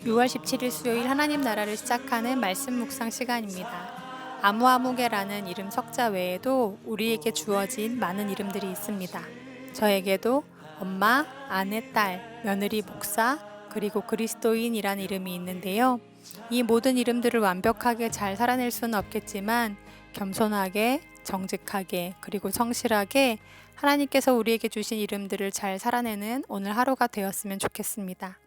6월 17일 수요일 하나님 나라를 시작하는 말씀 묵상 시간입니다. 아무아무개라는 이름 석자 외에도 우리에게 주어진 많은 이름들이 있습니다. 저에게도 엄마, 아내, 딸, 며느리, 목사, 그리고 그리스도인이라는 이름이 있는데요. 이 모든 이름들을 완벽하게 잘 살아낼 수는 없겠지만 겸손하게, 정직하게, 그리고 성실하게 하나님께서 우리에게 주신 이름들을 잘 살아내는 오늘 하루가 되었으면 좋겠습니다.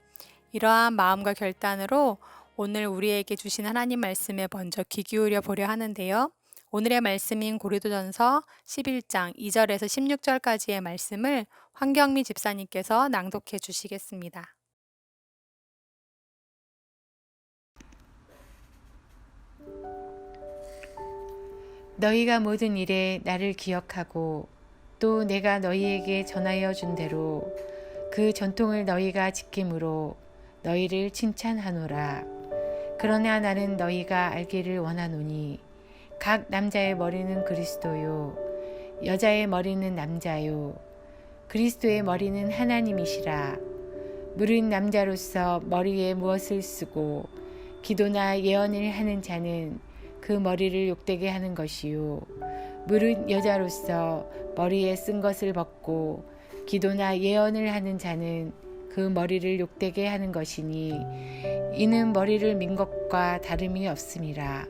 이러한 마음과 결단으로 오늘 우리에게 주신 하나님 말씀에 먼저 귀 기울여 보려 하는데요. 오늘의 말씀인 고린도전서 11장 2절에서 16절까지의 말씀을 황경미 집사님께서 낭독해 주시겠습니다. 너희가 모든 일에 나를 기억하고 또 내가 너희에게 전하여 준 대로 그 전통을 너희가 지킴으로 너희를 칭찬하노라. 그러나 나는 너희가 알기를 원하노니 각 남자의 머리는 그리스도요 여자의 머리는 남자요 그리스도의 머리는 하나님이시라. 무릇 남자로서 머리에 무엇을 쓰고 기도나 예언을 하는 자는 그 머리를 욕되게 하는 것이요 무릇 여자로서 머리에 쓴 것을 벗고 기도나 예언을 하는 자는 그 머리를 욕되게 하는 것이니 이는 머리를 민 것과 다름이 없음이라.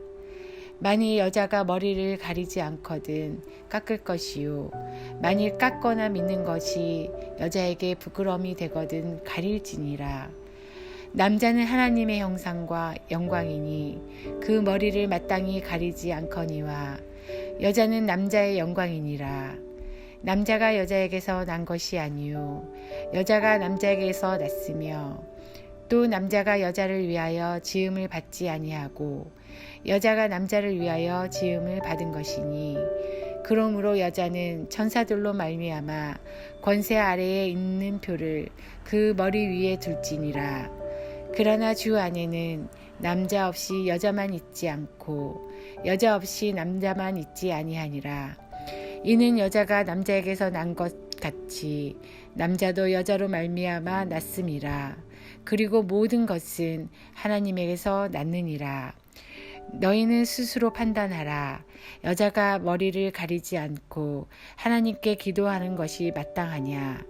만일 여자가 머리를 가리지 않거든 깎을 것이요 만일 깎거나 믿는 것이 여자에게 부끄러움이 되거든 가릴지니라. 남자는 하나님의 형상과 영광이니 그 머리를 마땅히 가리지 않거니와 여자는 남자의 영광이니라. 남자가 여자에게서 난 것이 아니요 여자가 남자에게서 났으며 또 남자가 여자를 위하여 지음을 받지 아니하고 여자가 남자를 위하여 지음을 받은 것이니 그러므로 여자는 천사들로 말미암아 권세 아래에 있는 표를 그 머리 위에 둘지니라. 그러나 주 안에는 남자 없이 여자만 있지 않고 여자 없이 남자만 있지 아니하니라. 이는 여자가 남자에게서 난 것 같이 남자도 여자로 말미암아 났음이라. 그리고 모든 것은 하나님에게서 났느니라. 너희는 스스로 판단하라. 여자가 머리를 가리지 않고 하나님께 기도하는 것이 마땅하냐.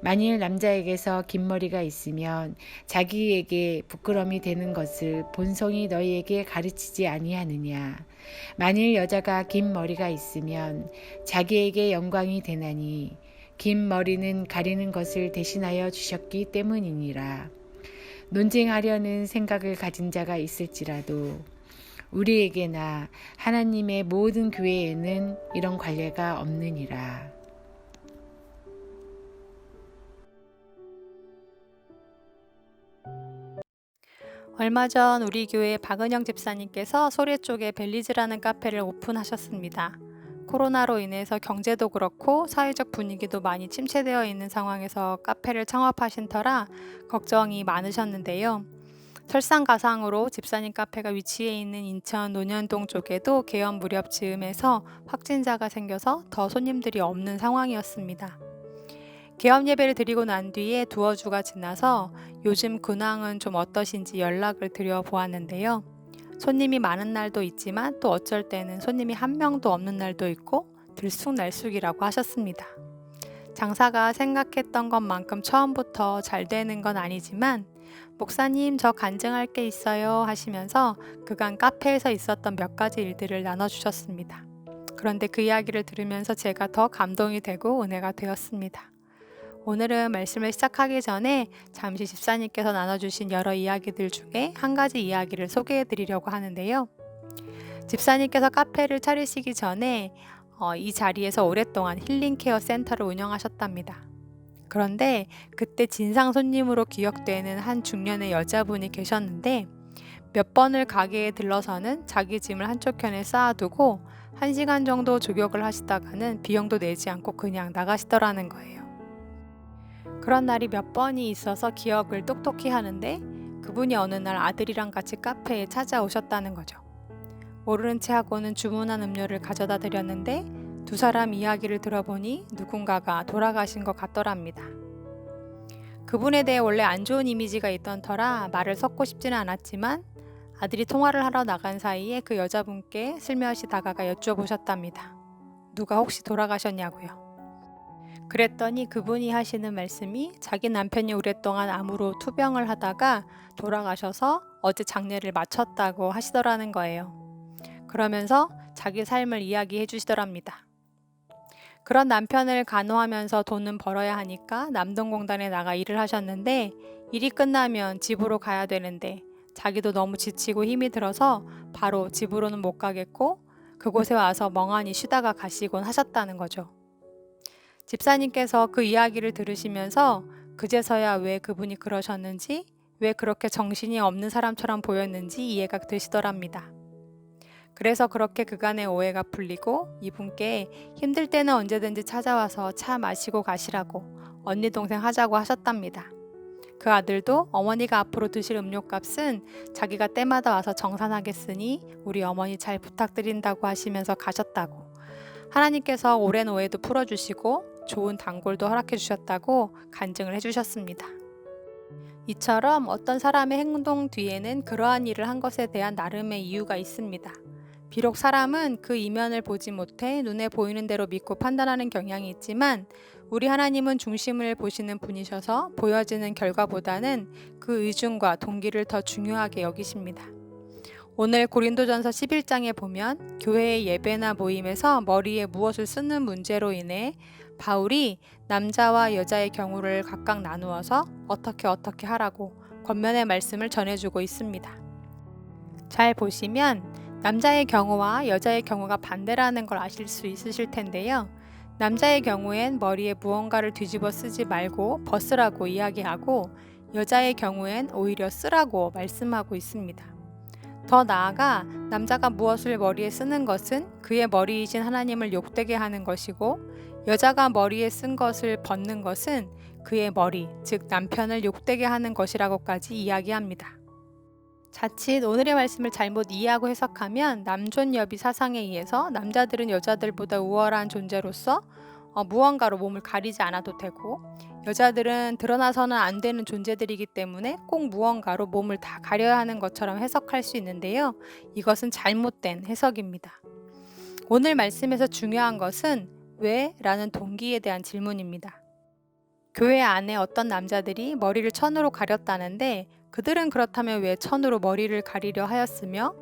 만일 남자에게서 긴 머리가 있으면 자기에게 부끄러움이 되는 것을 본성이 너희에게 가르치지 아니하느냐. 만일 여자가 긴 머리가 있으면 자기에게 영광이 되나니 긴 머리는 가리는 것을 대신하여 주셨기 때문이니라. 논쟁하려는 생각을 가진 자가 있을지라도 우리에게나 하나님의 모든 교회에는 이런 관례가 없느니라. 얼마 전 우리 교회 박은영 집사님께서 소래 쪽에 벨리즈라는 카페를 오픈하셨습니다. 코로나로 인해서 경제도 그렇고 사회적 분위기도 많이 침체되어 있는 상황에서 카페를 창업하신 터라 걱정이 많으셨는데요. 설상가상으로 집사님 카페가 위치해 있는 인천 논현동 쪽에도 개업 무렵 즈음해서 확진자가 생겨서 더 손님들이 없는 상황이었습니다. 개업 예배를 드리고 난 뒤에 두어 주가 지나서 요즘 근황은 좀 어떠신지 연락을 드려 보았는데요. 손님이 많은 날도 있지만 또 어쩔 때는 손님이 한 명도 없는 날도 있고 들쑥날쑥이라고 하셨습니다. 장사가 생각했던 것만큼 처음부터 잘 되는 건 아니지만 목사님 저 간증할 게 있어요 하시면서 그간 카페에서 있었던 몇 가지 일들을 나눠주셨습니다. 그런데 그 이야기를 들으면서 제가 더 감동이 되고 은혜가 되었습니다. 오늘은 말씀을 시작하기 전에 잠시 집사님께서 나눠주신 여러 이야기들 중에 한 가지 이야기를 소개해 드리려고 하는데요. 집사님께서 카페를 차리시기 전에 이 자리에서 오랫동안 힐링케어 센터를 운영하셨답니다. 그런데 그때 진상 손님으로 기억되는 한 중년의 여자분이 계셨는데 몇 번을 가게에 들러서는 자기 짐을 한쪽 편에 쌓아두고 1시간 정도 조격을 하시다가는 비용도 내지 않고 그냥 나가시더라는 거예요. 그런 날이 몇 번이 있어서 기억을 똑똑히 하는데 그분이 어느 날 아들이랑 같이 카페에 찾아오셨다는 거죠. 모르는 채 하고는 주문한 음료를 가져다 드렸는데 두 사람 이야기를 들어보니 누군가가 돌아가신 것 같더랍니다. 그분에 대해 원래 안 좋은 이미지가 있던 터라 말을 섞고 싶지는 않았지만 아들이 통화를 하러 나간 사이에 그 여자분께 슬며시 다가가 여쭤보셨답니다. 누가 혹시 돌아가셨냐고요. 그랬더니 그분이 하시는 말씀이 자기 남편이 오랫동안 암으로 투병을 하다가 돌아가셔서 어제 장례를 마쳤다고 하시더라는 거예요. 그러면서 자기 삶을 이야기해 주시더랍니다. 그런 남편을 간호하면서 돈은 벌어야 하니까 남동공단에 나가 일을 하셨는데 일이 끝나면 집으로 가야 되는데 자기도 너무 지치고 힘이 들어서 바로 집으로는 못 가겠고 그곳에 와서 멍하니 쉬다가 가시곤 하셨다는 거죠. 집사님께서 그 이야기를 들으시면서 그제서야 왜 그분이 그러셨는지, 왜 그렇게 정신이 없는 사람처럼 보였는지 이해가 되시더랍니다. 그래서 그렇게 그간의 오해가 풀리고 이분께 힘들 때는 언제든지 찾아와서 차 마시고 가시라고 언니 동생 하자고 하셨답니다. 그 아들도 어머니가 앞으로 드실 음료값은 자기가 때마다 와서 정산하겠으니 우리 어머니 잘 부탁드린다고 하시면서 가셨다고, 하나님께서 오랜 오해도 풀어주시고 좋은 단골도 허락해 주셨다고 간증을 해주셨습니다. 이처럼 어떤 사람의 행동 뒤에는 그러한 일을 한 것에 대한 나름의 이유가 있습니다. 비록 사람은 그 이면을 보지 못해 눈에 보이는 대로 믿고 판단하는 경향이 있지만 우리 하나님은 중심을 보시는 분이셔서 보여지는 결과보다는 그 의중과 동기를 더 중요하게 여기십니다. 오늘 고린도전서 11장에 보면 교회의 예배나 모임에서 머리에 무엇을 쓰는 문제로 인해 바울이 남자와 여자의 경우를 각각 나누어서 어떻게 하라고 권면의 말씀을 전해주고 있습니다. 잘 보시면 남자의 경우와 여자의 경우가 반대라는 걸 아실 수 있으실 텐데요. 남자의 경우엔 머리에 무언가를 뒤집어 쓰지 말고 벗으라고 이야기하고 여자의 경우엔 오히려 쓰라고 말씀하고 있습니다. 더 나아가 남자가 무엇을 머리에 쓰는 것은 그의 머리이신 하나님을 욕되게 하는 것이고 여자가 머리에 쓴 것을 벗는 것은 그의 머리, 즉 남편을 욕되게 하는 것이라고까지 이야기합니다. 자칫 오늘의 말씀을 잘못 이해하고 해석하면 남존여비 사상에 의해서 남자들은 여자들보다 우월한 존재로서 무언가로 몸을 가리지 않아도 되고 여자들은 드러나서는 안 되는 존재들이기 때문에 꼭 무언가로 몸을 다 가려야 하는 것처럼 해석할 수 있는데요. 이것은 잘못된 해석입니다. 오늘 말씀에서 중요한 것은 왜? 라는 동기에 대한 질문입니다. 교회 안에 어떤 남자들이 머리를 천으로 가렸다는데 그들은 그렇다면 왜 천으로 머리를 가리려 하였으며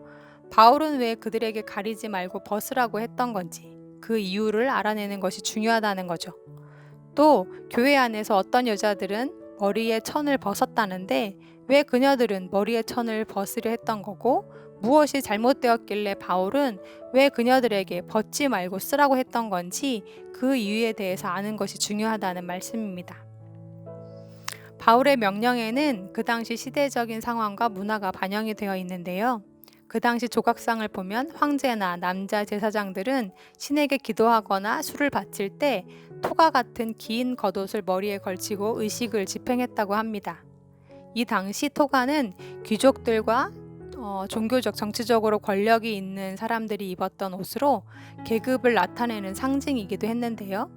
바울은 왜 그들에게 가리지 말고 벗으라고 했던 건지 그 이유를 알아내는 것이 중요하다는 거죠. 또 교회 안에서 어떤 여자들은 머리에 천을 벗었다는데 왜 그녀들은 머리에 천을 벗으려 했던 거고 무엇이 잘못되었길래 바울은 왜 그녀들에게 벗지 말고 쓰라고 했던 건지 그 이유에 대해서 아는 것이 중요하다는 말씀입니다. 바울의 명령에는 그 당시 시대적인 상황과 문화가 반영이 되어 있는데요. 그 당시 조각상을 보면 황제나 남자 제사장들은 신에게 기도하거나 술을 바칠 때 토가 같은 긴 겉옷을 머리에 걸치고 의식을 집행했다고 합니다. 이 당시 토가는 귀족들과 종교적, 정치적으로 권력이 있는 사람들이 입었던 옷으로 계급을 나타내는 상징이기도 했는데요.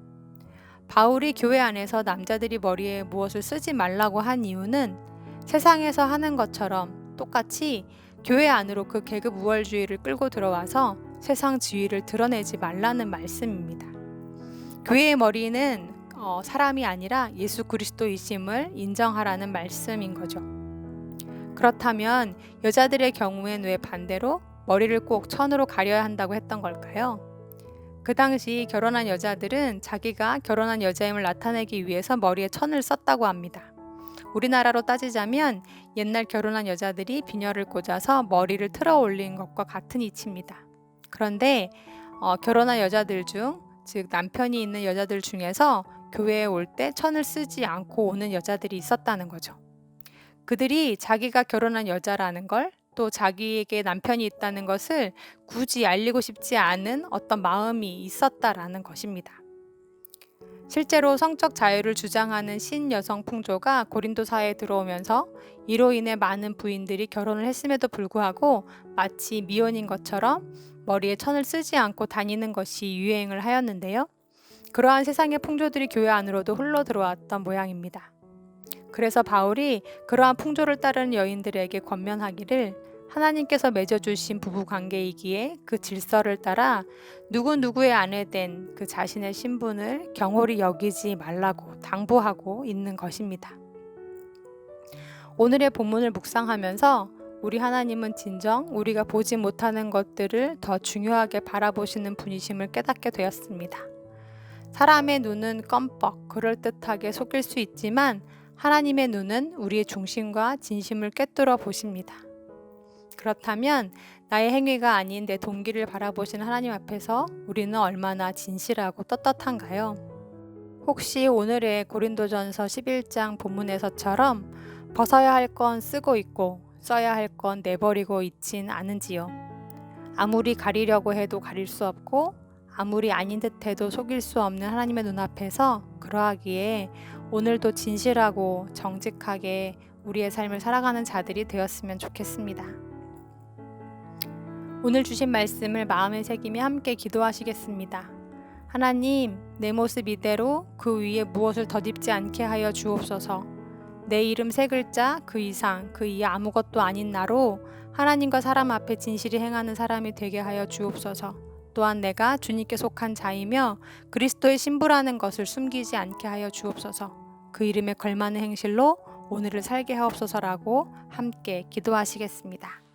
바울이 교회 안에서 남자들이 머리에 무엇을 쓰지 말라고 한 이유는 세상에서 하는 것처럼 똑같이 교회 안으로 그 계급 우월주의를 끌고 들어와서 세상 지위를 드러내지 말라는 말씀입니다. 교회의 머리는 사람이 아니라 예수 그리스도이심을 인정하라는 말씀인 거죠. 그렇다면 여자들의 경우엔 왜 반대로 머리를 꼭 천으로 가려야 한다고 했던 걸까요? 그 당시 결혼한 여자들은 자기가 결혼한 여자임을 나타내기 위해서 머리에 천을 썼다고 합니다. 우리나라로 따지자면 옛날 결혼한 여자들이 비녀를 꽂아서 머리를 틀어 올린 것과 같은 이치입니다. 그런데 결혼한 여자들 중, 즉 남편이 있는 여자들 중에서 교회에 올 때 천을 쓰지 않고 오는 여자들이 있었다는 거죠. 그들이 자기가 결혼한 여자라는 걸, 또 자기에게 남편이 있다는 것을 굳이 알리고 싶지 않은 어떤 마음이 있었다라는 것입니다. 실제로 성적 자유를 주장하는 신여성 풍조가 고린도 사회에 들어오면서 이로 인해 많은 부인들이 결혼을 했음에도 불구하고 마치 미혼인 것처럼 머리에 천을 쓰지 않고 다니는 것이 유행을 하였는데요. 그러한 세상의 풍조들이 교회 안으로도 흘러 들어왔던 모양입니다. 그래서 바울이 그러한 풍조를 따르는 여인들에게 권면하기를 하나님께서 맺어주신 부부 관계이기에 그 질서를 따라 누구누구의 아내 된 그 자신의 신분을 경홀히 여기지 말라고 당부하고 있는 것입니다. 오늘의 본문을 묵상하면서 우리 하나님은 진정 우리가 보지 못하는 것들을 더 중요하게 바라보시는 분이심을 깨닫게 되었습니다. 사람의 눈은 껌뻑 그럴듯하게 속일 수 있지만 하나님의 눈은 우리의 중심과 진심을 꿰뚫어 보십니다. 그렇다면 나의 행위가 아닌 내 동기를 바라보시는 하나님 앞에서 우리는 얼마나 진실하고 떳떳한가요? 혹시 오늘의 고린도전서 11장 본문에서처럼 벗어야 할 건 쓰고 있고 써야 할 건 내버리고 있진 않은지요? 아무리 가리려고 해도 가릴 수 없고 아무리 아닌 듯해도 속일 수 없는 하나님의 눈앞에서 그러하기에 오늘도 진실하고 정직하게 우리의 삶을 살아가는 자들이 되었으면 좋겠습니다. 오늘 주신 말씀을 마음에 새기며 함께 기도하시겠습니다. 하나님, 내 모습 이대로 그 위에 무엇을 덧입지 않게 하여 주옵소서. 내 이름 세 글자 그 이상 그 이하 아무것도 아닌 나로 하나님과 사람 앞에 진실히 행하는 사람이 되게 하여 주옵소서. 또한 내가 주님께 속한 자이며 그리스도의 신부라는 것을 숨기지 않게 하여 주옵소서. 그 이름에 걸맞는 행실로 오늘을 살게 하옵소서라고 함께 기도하시겠습니다.